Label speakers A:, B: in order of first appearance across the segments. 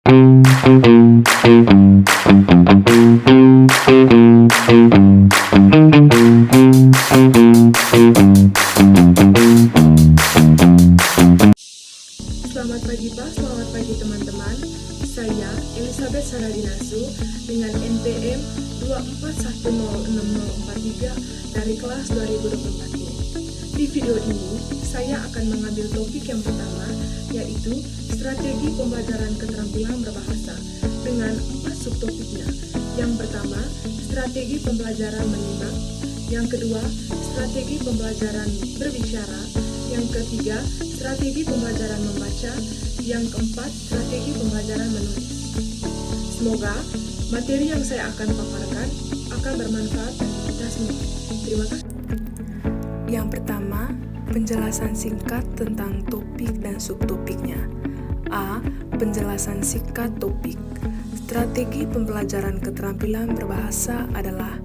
A: Selamat pagi Pak, selamat pagi teman-teman. Saya Elizabeth Saradinasu dengan NPM 2410643 dari kelas 2024 ini. Di video ini, saya akan mengambil topik yang pertama, yaitu strategi pembelajaran keterampilan berbahasa dengan 4 subtopiknya. Yang pertama, strategi pembelajaran menyimak. Yang kedua, strategi pembelajaran berbicara. Yang ketiga, strategi pembelajaran membaca. Yang keempat, strategi pembelajaran menulis. Semoga materi yang saya akan paparkan akan bermanfaat bagi kita semua. Terima kasih. Yang pertama, penjelasan singkat tentang topik dan subtopiknya. A. Penjelasan singkat topik. Strategi pembelajaran keterampilan berbahasa adalah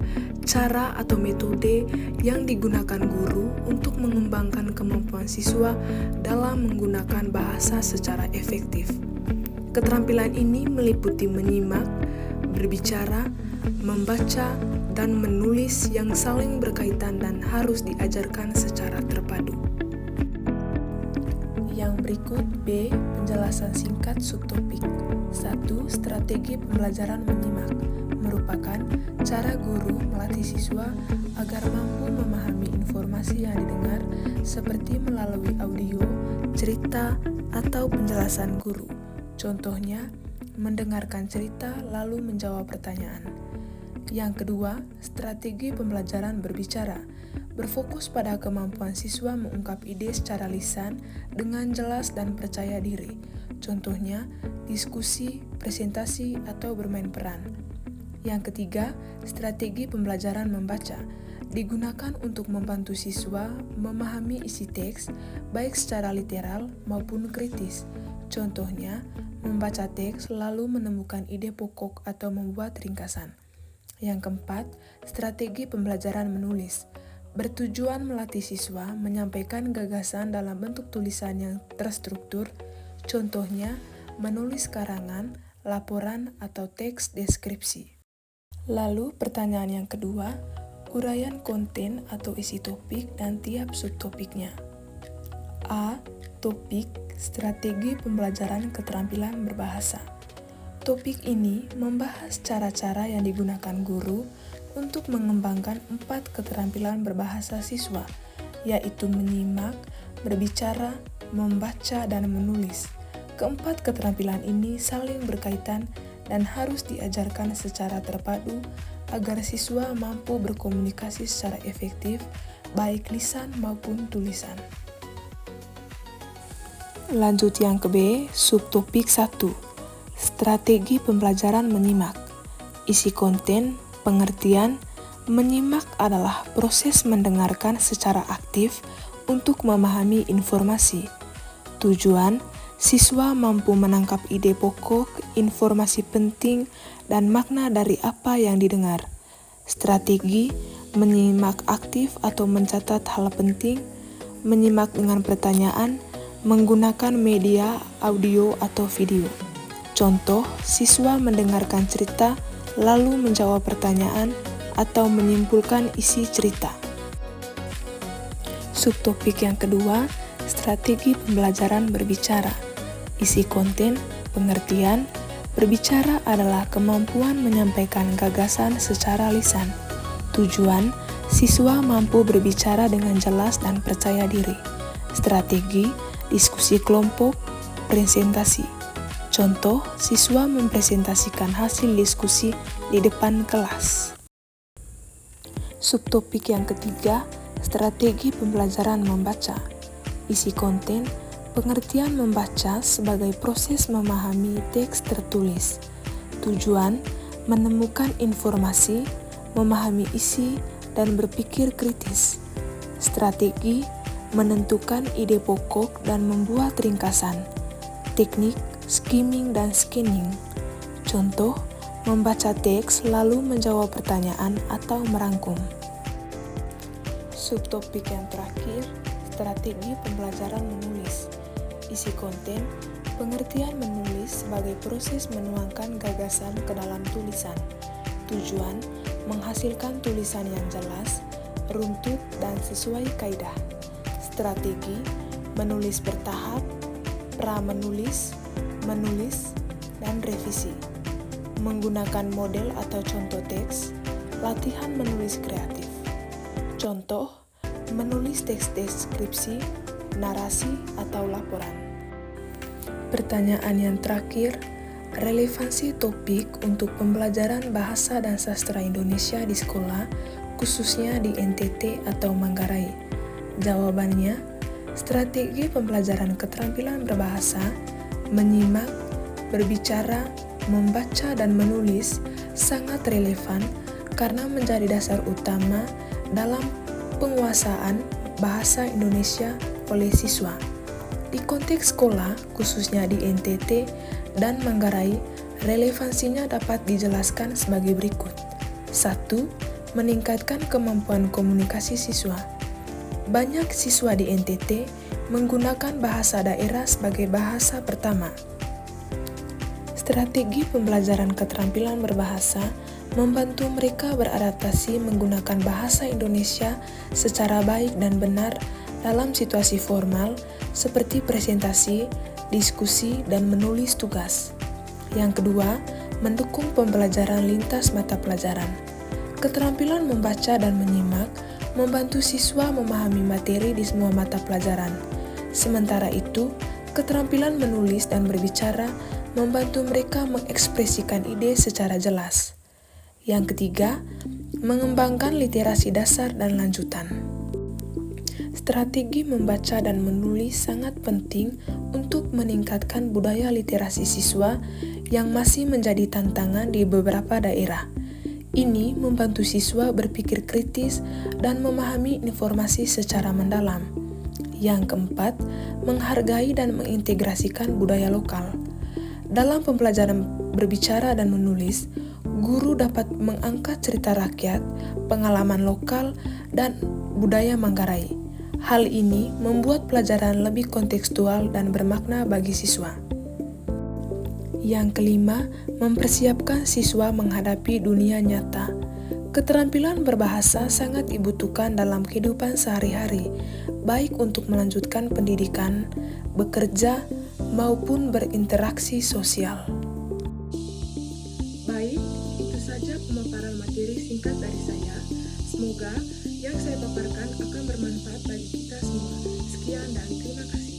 A: cara atau metode yang digunakan guru untuk mengembangkan kemampuan siswa dalam menggunakan bahasa secara efektif. Keterampilan ini meliputi menyimak, berbicara, membaca, dan menulis yang saling berkaitan dan harus diajarkan secara terpadu. Yang berikut B. Penjelasan singkat subtopik. 1. Strategi pembelajaran menyimak merupakan cara guru melatih siswa agar mampu memahami informasi yang didengar seperti melalui audio, cerita, atau penjelasan guru. Contohnya, mendengarkan cerita lalu menjawab pertanyaan. Yang kedua, strategi pembelajaran berbicara berfokus pada kemampuan siswa mengungkap ide secara lisan dengan jelas dan percaya diri. Contohnya, diskusi, presentasi, atau bermain peran. Yang ketiga, strategi pembelajaran membaca digunakan untuk membantu siswa memahami isi teks baik secara literal maupun kritis. Contohnya, membaca teks lalu menemukan ide pokok atau membuat ringkasan. Yang keempat, strategi pembelajaran menulis bertujuan melatih siswa menyampaikan gagasan dalam bentuk tulisan yang terstruktur. Contohnya, menulis karangan, laporan, atau teks deskripsi. Lalu pertanyaan yang kedua, uraian konten atau isi topik dan tiap subtopiknya. A. Topik, strategi pembelajaran keterampilan berbahasa. Topik ini membahas cara-cara yang digunakan guru untuk mengembangkan 4 keterampilan berbahasa siswa, yaitu menyimak, berbicara, membaca, dan menulis. Keempat keterampilan ini saling berkaitan dan harus diajarkan secara terpadu agar siswa mampu berkomunikasi secara efektif, baik lisan maupun tulisan. Lanjut yang ke B, subtopik 1. Strategi pembelajaran menyimak. Isi konten, pengertian, menyimak adalah proses mendengarkan secara aktif untuk memahami informasi. Tujuan, siswa mampu menangkap ide pokok, informasi penting, dan makna dari apa yang didengar. Strategi, menyimak aktif atau mencatat hal penting, menyimak dengan pertanyaan, menggunakan media, audio, atau video. Contoh, siswa mendengarkan cerita, lalu menjawab pertanyaan, atau menyimpulkan isi cerita. Subtopik yang kedua, strategi pembelajaran berbicara. Isi konten, pengertian, berbicara adalah kemampuan menyampaikan gagasan secara lisan. Tujuan, siswa mampu berbicara dengan jelas dan percaya diri. Strategi, diskusi kelompok, presentasi. Contoh, siswa mempresentasikan hasil diskusi di depan kelas. Subtopik yang ketiga, strategi pembelajaran membaca. Isi konten, pengertian membaca sebagai proses memahami teks tertulis. Tujuan, menemukan informasi, memahami isi, dan berpikir kritis. Strategi, menentukan ide pokok dan membuat ringkasan. Teknik, skimming dan scanning. Contoh, membaca teks lalu menjawab pertanyaan atau merangkum. Subtopik yang terakhir, strategi pembelajaran menulis. Isi konten, Pengertian menulis sebagai proses menuangkan gagasan ke dalam tulisan. Tujuan, menghasilkan tulisan yang jelas, runtut, dan sesuai kaidah. Strategi, menulis bertahap, pra-menulis, menulis, dan revisi. Menggunakan model atau contoh teks, latihan menulis kreatif. Contoh, menulis teks deskripsi, narasi, atau laporan. Pertanyaan yang terakhir, relevansi topik untuk pembelajaran bahasa dan sastra Indonesia di sekolah, khususnya di NTT atau Manggarai. Jawabannya, strategi pembelajaran keterampilan berbahasa, menyimak, berbicara, membaca, dan menulis sangat relevan karena menjadi dasar utama dalam penguasaan bahasa Indonesia oleh siswa. Di konteks sekolah, khususnya di NTT dan Manggarai, relevansinya dapat dijelaskan sebagai berikut. 1. Meningkatkan kemampuan komunikasi siswa. Banyak siswa di NTT menggunakan bahasa daerah sebagai bahasa pertama. Strategi pembelajaran keterampilan berbahasa membantu mereka beradaptasi menggunakan bahasa Indonesia secara baik dan benar dalam situasi formal seperti presentasi, diskusi, dan menulis tugas. Yang kedua, mendukung pembelajaran lintas mata pelajaran. Keterampilan membaca dan menyimak membantu siswa memahami materi di semua mata pelajaran. Sementara itu, keterampilan menulis dan berbicara membantu mereka mengekspresikan ide secara jelas. Yang ketiga, mengembangkan literasi dasar dan lanjutan. Strategi membaca dan menulis sangat penting untuk meningkatkan budaya literasi siswa yang masih menjadi tantangan di beberapa daerah. Ini membantu siswa berpikir kritis dan memahami informasi secara mendalam. Yang keempat, menghargai dan mengintegrasikan budaya lokal. Dalam pembelajaran berbicara dan menulis, guru dapat mengangkat cerita rakyat, pengalaman lokal, dan budaya Manggarai. Hal ini membuat pelajaran lebih kontekstual dan bermakna bagi siswa. Yang kelima, mempersiapkan siswa menghadapi dunia nyata. Keterampilan berbahasa sangat dibutuhkan dalam kehidupan sehari-hari, baik untuk melanjutkan pendidikan, bekerja, maupun berinteraksi sosial. Baik, itu saja pemaparan materi singkat dari saya. Semoga yang saya paparkan akan bermanfaat bagi kita semua. Sekian dan terima kasih.